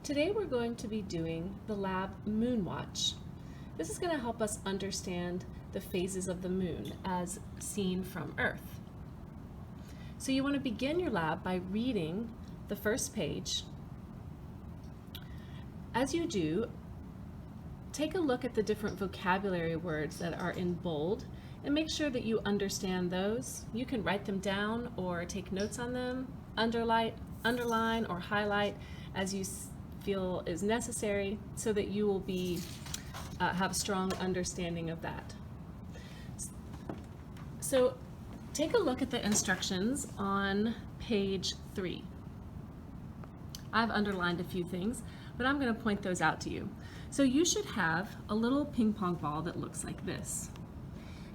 Today we're going to be doing the lab moon watch. This is going to help us understand the phases of the moon as seen from Earth. So you want to begin your lab by reading the first page. As you do, take a look at the different vocabulary words that are in bold and make sure that you understand those. You can write them down or take notes on them, underline or highlight as you feel is necessary so that you will have a strong understanding of that. So take a look at the instructions on page 3. I've underlined a few things, but I'm going to point those out to you. So you should have a little ping pong ball that looks like this.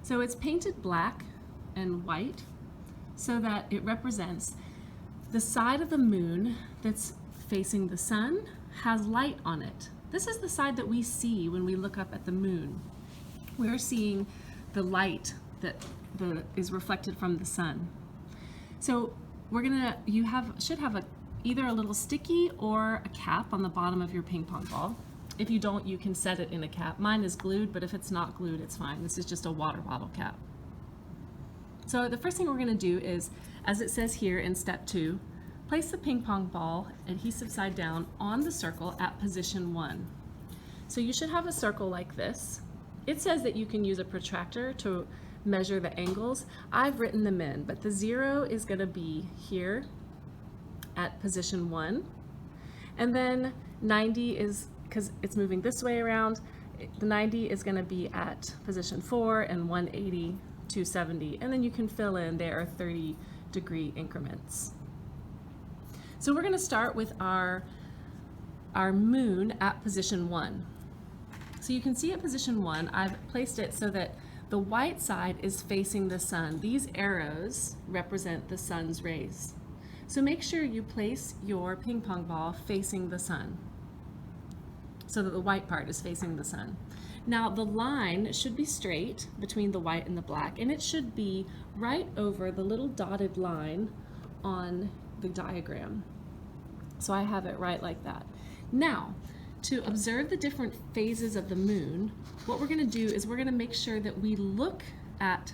So it's painted black and white so that it represents the side of the moon that's facing the sun has light on it. This is the side that we see when we look up at the moon. We're seeing the light that is reflected from the sun. So you should have either a little sticky or a cap on the bottom of your ping pong ball. If you don't, you can set it in a cap. Mine is glued, but if it's not glued, it's fine. This is just a water bottle cap. So the first thing we're going to do is, as it says here in step 2, place the ping pong ball adhesive side down on the circle at position 1. So you should have a circle like this. It says that you can use a protractor to measure the angles. I've written them in, but the 0 is going to be here at position 1. And then 90 is, because it's moving this way around, the 90 is going to be at position 4 and 180, 270. And then you can fill in, there are 30-degree increments. So we're going to start with our moon at position 1. So you can see at position 1, I've placed it so that the white side is facing the sun. These arrows represent the sun's rays. So make sure you place your ping pong ball facing the sun so that the white part is facing the sun. Now the line should be straight between the white and the black, and it should be right over the little dotted line on the diagram. So I have it right like that. Now, to observe the different phases of the moon, what we're going to do is we're going to make sure that we look at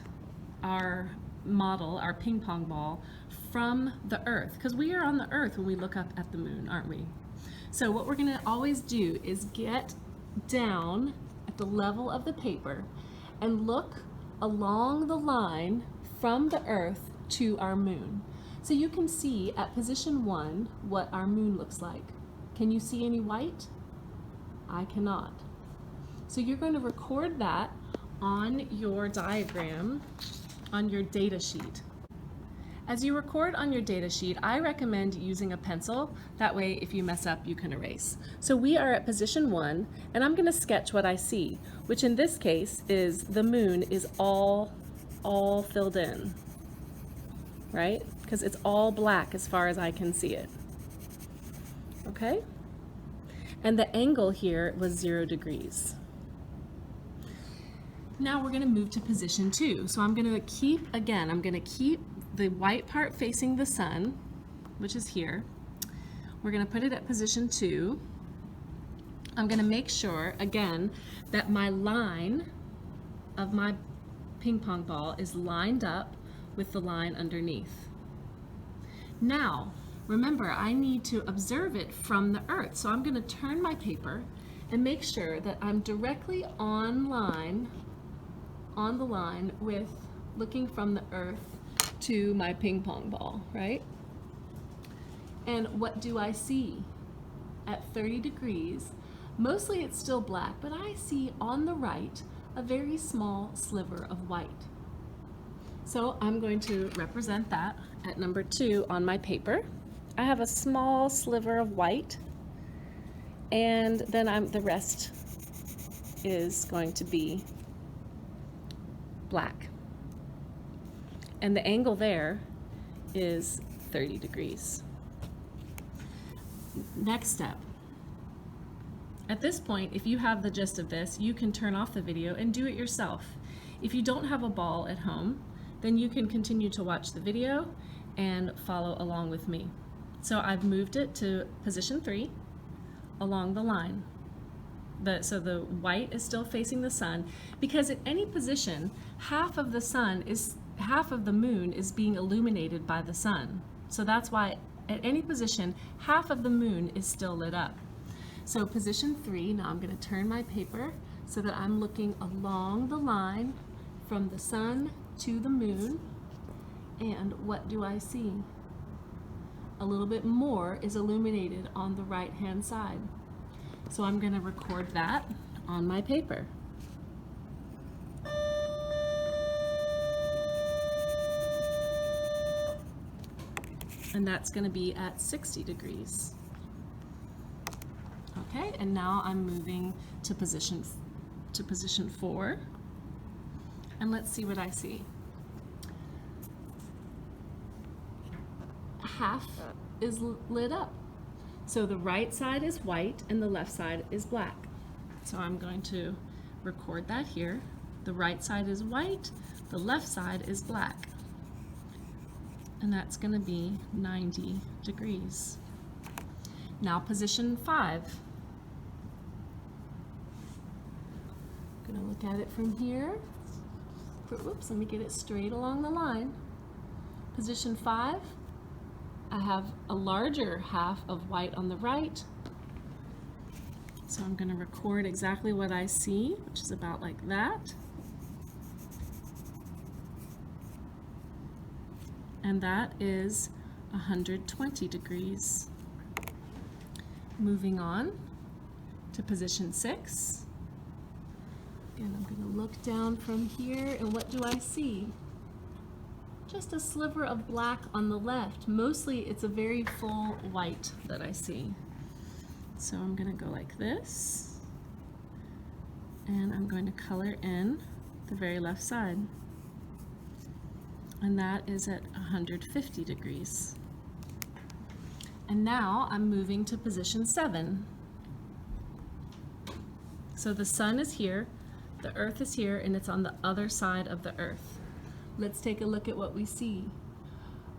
our model, our ping pong ball, from the Earth, because we are on the Earth when we look up at the moon, aren't we? So what we're going to always do is get down at the level of the paper and look along the line from the Earth to our moon. So you can see at position 1 what our moon looks like. Can you see any white? I cannot. So you're going to record that on your diagram, on your data sheet. As you record on your data sheet, I recommend using a pencil. That way, if you mess up, you can erase. So we are at position 1, and I'm going to sketch what I see, which in this case is the moon is all filled in, right? Because it's all black as far as I can see it. Okay? And the angle here was 0 degrees. Now we're going to move to position 2. So I'm going to keep the white part facing the sun, which is here. We're going to put it at position 2. I'm going to make sure, again, that my line of my ping pong ball is lined up with the line underneath. Now, remember, I need to observe it from the Earth. So I'm going to turn my paper and make sure that I'm directly on the line with looking from the Earth to my ping pong ball, right? And what do I see? At 30 degrees, mostly it's still black, but I see on the right a very small sliver of white. So I'm going to represent that at number 2 on my paper. I have a small sliver of white, and then the rest is going to be black. And the angle there is 30 degrees. Next step. At this point, if you have the gist of this, you can turn off the video and do it yourself. If you don't have a ball at home, then you can continue to watch the video and follow along with me. So I've moved it to position 3. along the line. So the white is still facing the sun, because at any position, half of the moon is being illuminated by the sun. So that's why at any position, half of the moon is still lit up. So position 3, now I'm going to turn my paper so that I'm looking along the line from the sun to the moon. And what do I see? A little bit more is illuminated on the right-hand side. So I'm going to record that on my paper. And that's going to be at 60 degrees. Okay, and now I'm moving to position 4. And let's see what I see. Half is lit up. So the right side is white and the left side is black. So I'm going to record that here. The right side is white, the left side is black. And that's going to be 90 degrees. Now position 5. I'm going to look at it from here. Whoops, let me get it straight along the line. Position 5. I have a larger half of white on the right. So I'm going to record exactly what I see, which is about like that. And that is 120 degrees. Moving on to position 6. Again, I'm going to look down from here, and what do I see? Just a sliver of black on the left. Mostly it's a very full white that I see. So I'm going to go like this, and I'm going to color in the very left side. And that is at 150 degrees. And now I'm moving to position 7. So the sun is here, the earth is here, and it's on the other side of the earth. Let's take a look at what we see.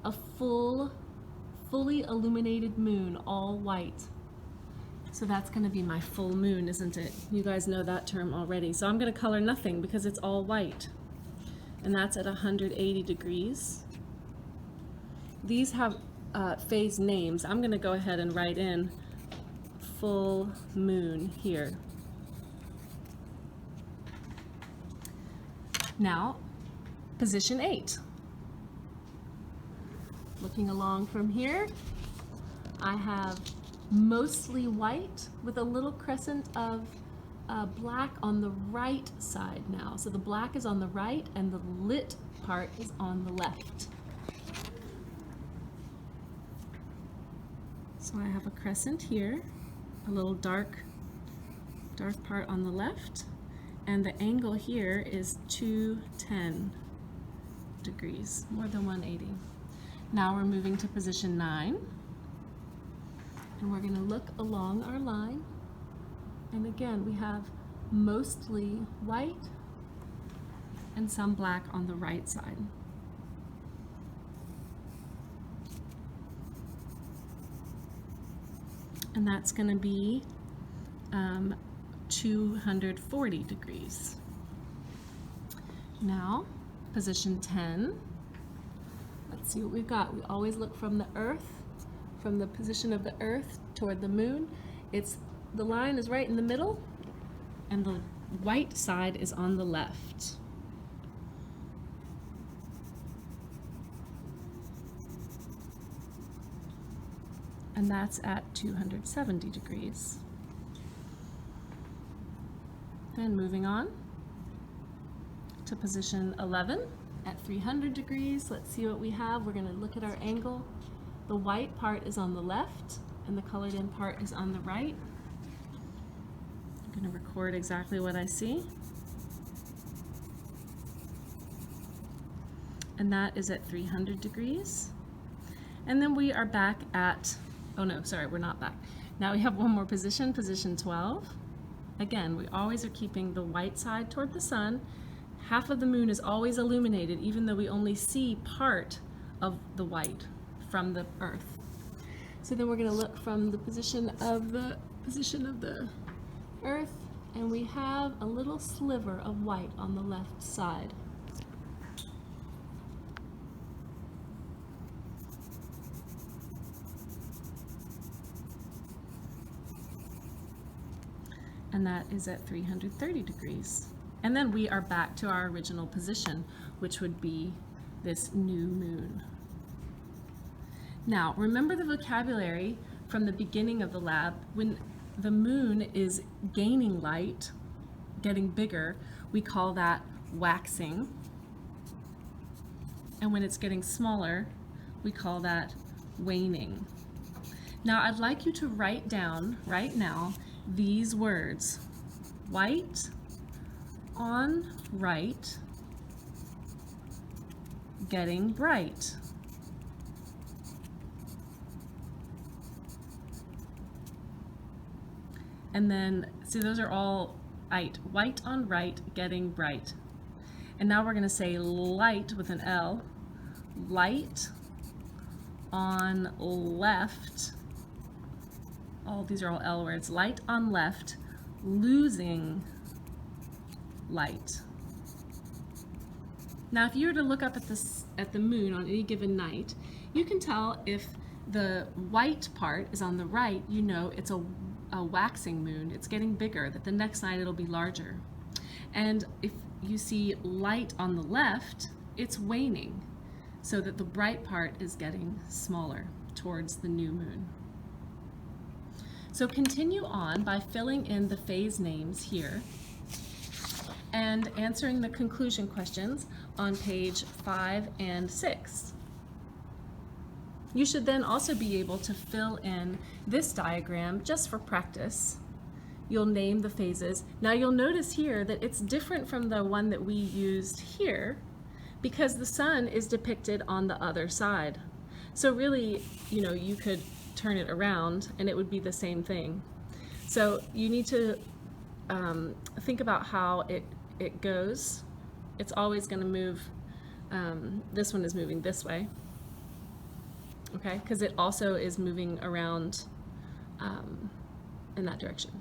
A fully illuminated moon, all white. So that's going to be my full moon, isn't it? You guys know that term already. So I'm going to color nothing because it's all white. And that's at 180 degrees. These have phase names. I'm going to go ahead and write in full moon here. Now, position 8. Looking along from here, I have mostly white with a little crescent of black on the right side now. So the black is on the right and the lit part is on the left. So I have a crescent here, a little dark part on the left, and the angle here is 210 degrees, more than 180. Now we're moving to position 9, and we're going to look along our line, and again we have mostly white and some black on the right side. And that's going to be 240 degrees. Now, position 10. Let's see what we've got. We always look from the earth, from the position of the earth toward the moon. The line is right in the middle, and the white side is on the left. And that's at 270 degrees. Then moving on to position 11 at 300 degrees. Let's see what we have. We're going to look at our angle. The white part is on the left and the colored in part is on the right. I'm going to record exactly what I see. And that is at 300 degrees. And then we are back at, oh no, sorry, we're not back. Now we have one more position, position 12. Again, we always are keeping the white side toward the sun. Half of the moon is always illuminated, even though we only see part of the white from the earth. So then we're going to look from the position of the position of the Earth, and we have a little sliver of white on the left side. And that is at 330 degrees. And then we are back to our original position, which would be this new moon. Now, remember the vocabulary from the beginning of the lab. When the moon is gaining light, getting bigger, we call that waxing. And when it's getting smaller, we call that waning. Now, I'd like you to write down right now these words: white on right, getting bright. And then, see, those are all white on right, getting bright. And now we're going to say light with an L, light on left. All these are all L words. Light on left, losing light. Now, if you were to look up at the moon on any given night, you can tell if the white part is on the right, you know it's a waxing moon. It's getting bigger, that the next night it'll be larger. And if you see light on the left, it's waning, so that the bright part is getting smaller towards the new moon. So continue on by filling in the phase names here and answering the conclusion questions on page 5 and 6. You should then also be able to fill in this diagram just for practice. You'll name the phases. Now you'll notice here that it's different from the one that we used here because the sun is depicted on the other side. So really, you know, you could turn it around and it would be the same thing. So you need to think about how it goes. It's always going to move, this one is moving this way, okay, because it also is moving around in that direction.